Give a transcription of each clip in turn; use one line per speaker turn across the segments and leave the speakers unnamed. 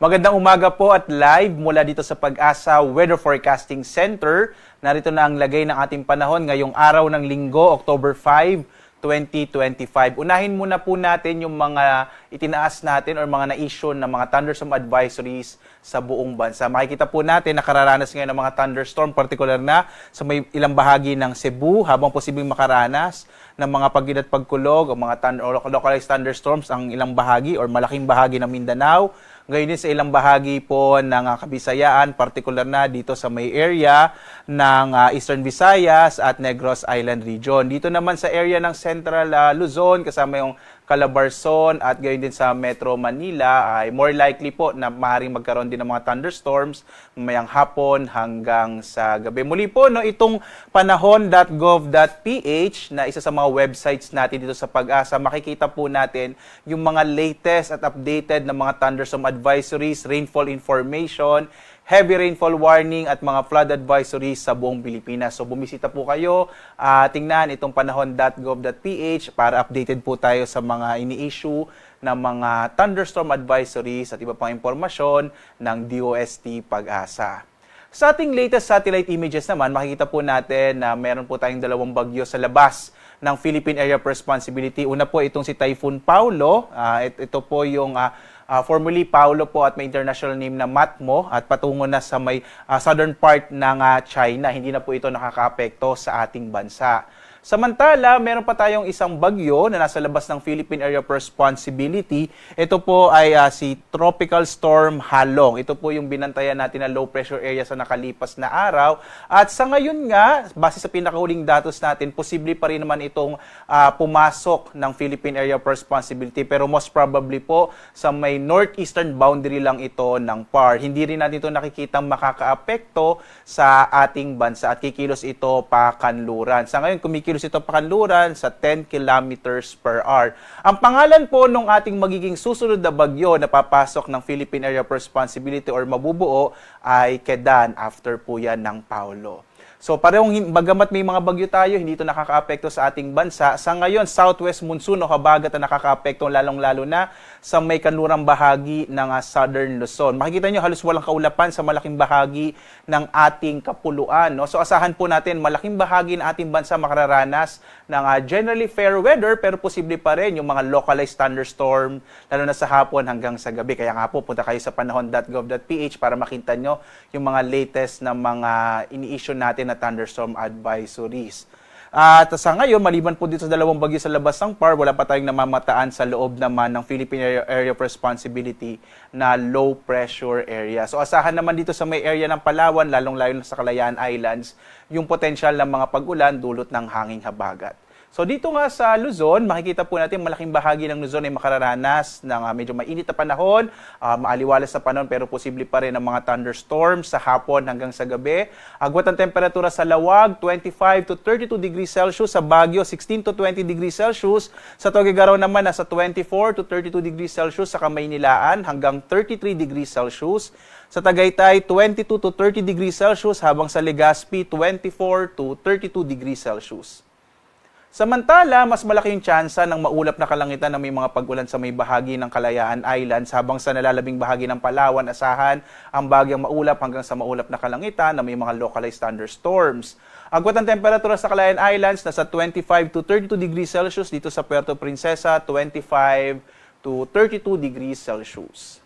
Magandang umaga po at live mula dito sa Pag-asa Weather Forecasting Center. Narito na ang lagay ng ating panahon ngayong araw ng Linggo, October 5, 2025. Unahin muna po natin yung mga itinaas natin or mga na-issue ng mga thunderstorm advisories sa buong bansa. Makikita po natin na kararanas ngayon ng mga thunderstorm, particular na sa may ilang bahagi ng Cebu, habang posibleng makaranas ng mga pagid at pagkulog o mga localized thunderstorms ang ilang bahagi or malaking bahagi ng Mindanao. Ngayon din sa ilang bahagi po ng Kabisayaan, particular na dito sa may area ng Eastern Visayas at Negros Island Region. Dito naman sa area ng Central Luzon, kasama yung Calabarzon at gayon din sa Metro Manila, ay more likely po na maaaring magkaroon din ng mga thunderstorms mamayang hapon hanggang sa gabi. Muli po, no, itong panahon.gov.ph na isa sa mga websites natin dito sa Pag-asa, makikita po natin yung mga latest at updated na mga thunderstorm advisories, rainfall information, heavy rainfall warning at mga flood advisories sa buong Pilipinas. So bumisita po kayo, tingnan itong panahon.gov.ph para updated po tayo sa mga ini-issue ng mga thunderstorm advisories at iba pang impormasyon ng DOST Pag-asa. Sa ating latest satellite images naman, makikita po natin na meron po tayong dalawang bagyo sa labas ng Philippine Area of Responsibility. Una po itong si Typhoon Paulo. Ito po yung formerly Paulo po at may international name na Matmo at patungo na sa may southern part ng China. Hindi na po ito nakakaapekto sa ating bansa. Samantala, meron pa tayong isang bagyo na nasa labas ng Philippine Area of Responsibility. Ito po ay si Tropical Storm Halong. Ito po yung binantayan natin na low pressure area sa nakalipas na araw. At sa ngayon nga, base sa pinakahuling datos natin, posible pa rin naman itong pumasok ng Philippine Area of Responsibility. Pero most probably po, sa may northeastern boundary lang ito ng PAR. Hindi rin natin ito nakikitang makakaapekto sa ating bansa at kikilos ito pa kanluran. Sa ngayon, kumikilos ito pakanluran sa 10 kilometers per hour. Ang pangalan po ng ating magiging susunod na bagyo na papasok ng Philippine Area of Responsibility or mabubuo ay Kedan, after po yan ng Paulo. So parehong bagamat may mga bagyo tayo, hindi ito nakakaapekto sa ating bansa. Sa ngayon, southwest monsoon o habagat na nakakaapekto lalong-lalo na sa may kanlurang bahagi ng southern Luzon. Makikita nyo halos walang kaulapan sa malaking bahagi ng ating kapuluan. No? So asahan po natin malaking bahagi ng ating bansa makararanas ng generally fair weather, pero posible pa rin yung mga localized thunderstorm lalo na sa hapon hanggang sa gabi. Kaya nga po, punta kayo sa panahon.gov.ph para makita nyo yung mga latest na mga ini-issue natin na thunderstorm advisories. At sa ngayon, maliban po dito sa dalawang bagyo sa labas ng PAR, wala pa tayong namamataan sa loob naman ng Philippine Area of Responsibility na low pressure area. So asahan naman dito sa may area ng Palawan, lalong-lalo na sa Kalayaan Islands, yung potensyal ng mga pag-ulan dulot ng hanging habagat. So dito nga sa Luzon, makikita po natin malaking bahagi ng Luzon ay makararanas ng medyo mainit na panahon, maaliwalas na panahon pero posible pa rin ang mga thunderstorms sa hapon hanggang sa gabi. Agwat ang temperatura sa Lawag, 25 to 32 degrees Celsius. Sa Baguio, 16 to 20 degrees Celsius. Sa Tuguegarao naman, nasa 24 to 32 degrees Celsius. Sa Kamaynilaan, hanggang 33 degrees Celsius. Sa Tagaytay, 22 to 30 degrees Celsius. Habang sa Legazpi, 24 to 32 degrees Celsius. Samantala, mas malaki yung tsansa ng maulap na kalangitan na may mga pag-ulan sa may bahagi ng Kalayaan Islands, habang sa nalalabing bahagi ng Palawan, asahan ang bagyang maulap hanggang sa maulap na kalangitan na may mga localized thunderstorms. Agwat ang temperatura sa Kalayaan Islands, nasa 25 to 32 degrees Celsius. Dito sa Puerto Princesa, 25 to 32 degrees Celsius.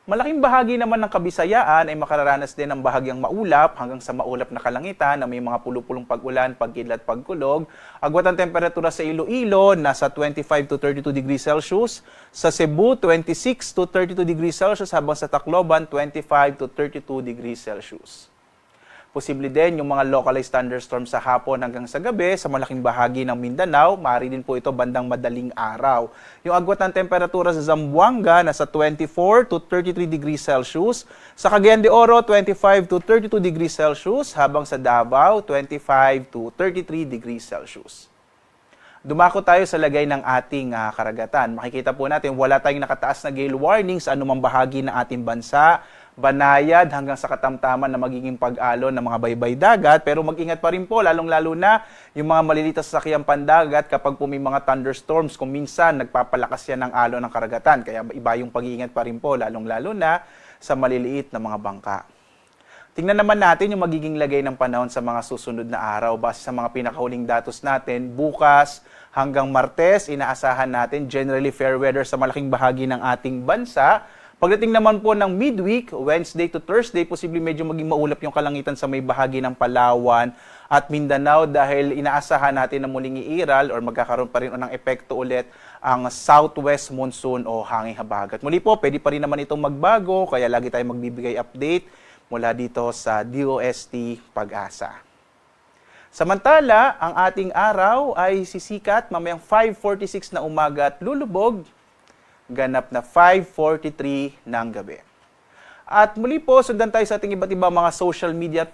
Malaking bahagi naman ng Kabisayaan ay makararanas din ng bahagyang maulap hanggang sa maulap na kalangitan na may mga pulupulong pag-ulan, pagkidlat, pagkulog. Agwat ang temperatura sa Iloilo, nasa 25 to 32 degrees Celsius. Sa Cebu, 26 to 32 degrees Celsius, habang sa Tacloban, 25 to 32 degrees Celsius. Posible din yung mga localized thunderstorms sa hapon hanggang sa gabi sa malaking bahagi ng Mindanao. Maaari din po ito bandang madaling araw. Yung agwat ng temperatura sa Zamboanga nasa 24 to 33 degrees Celsius. Sa Cagayan de Oro, 25 to 32 degrees Celsius. Habang sa Davao, 25 to 33 degrees Celsius. Dumako tayo sa lagay ng ating karagatan. Makikita po natin wala tayong nakataas na gale warning sa anumang bahagi ng ating bansa. Banayad hanggang sa katamtaman na magiging pag-alon ng mga baybay dagat, pero mag-ingat pa rin po lalong-lalo na yung mga maliliit sa sasakyang pandagat kapag po may mga thunderstorms, kung minsan nagpapalakas yan ng alon ng karagatan, kaya iba yung pag-iingat pa rin po lalong-lalo na sa maliliit na mga bangka. Tingnan naman natin yung magiging lagay ng panahon sa mga susunod na araw. Base sa mga pinakahuling datos natin, bukas hanggang Martes, inaasahan natin generally fair weather sa malaking bahagi ng ating bansa. Pagdating naman po ng midweek, Wednesday to Thursday, posibleng medyo maging maulap yung kalangitan sa may bahagi ng Palawan at Mindanao dahil inaasahan natin na muling iiral or magkakaroon pa rin ng epekto ulit ang southwest monsoon o hanging habagat. Muli po, pwede pa rin naman itong magbago, kaya lagi tayong magbibigay update mula dito sa DOST Pag-asa. Samantala, ang ating araw ay sisikat mamayang 5:46 na umaga at lulubog ganap na 5:43 ng gabi. At muli po, sundan tayo sa ating iba't ibang mga social media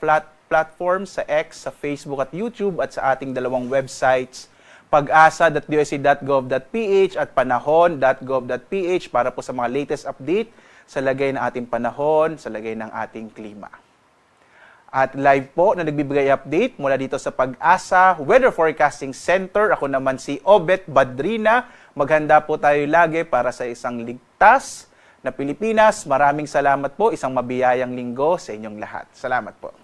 platforms sa X, sa Facebook at YouTube at sa ating dalawang websites, pag-asa.dost.gov.ph at panahon.gov.ph para po sa mga latest update sa lagay ng ating panahon, sa lagay ng ating klima. At live po na nagbibigay update mula dito sa Pag-asa Weather Forecasting Center. Ako naman si Obet Badrina. Maghanda po tayo lagi para sa isang ligtas na Pilipinas. Maraming salamat po. Isang mabiyayang linggo sa inyong lahat. Salamat po.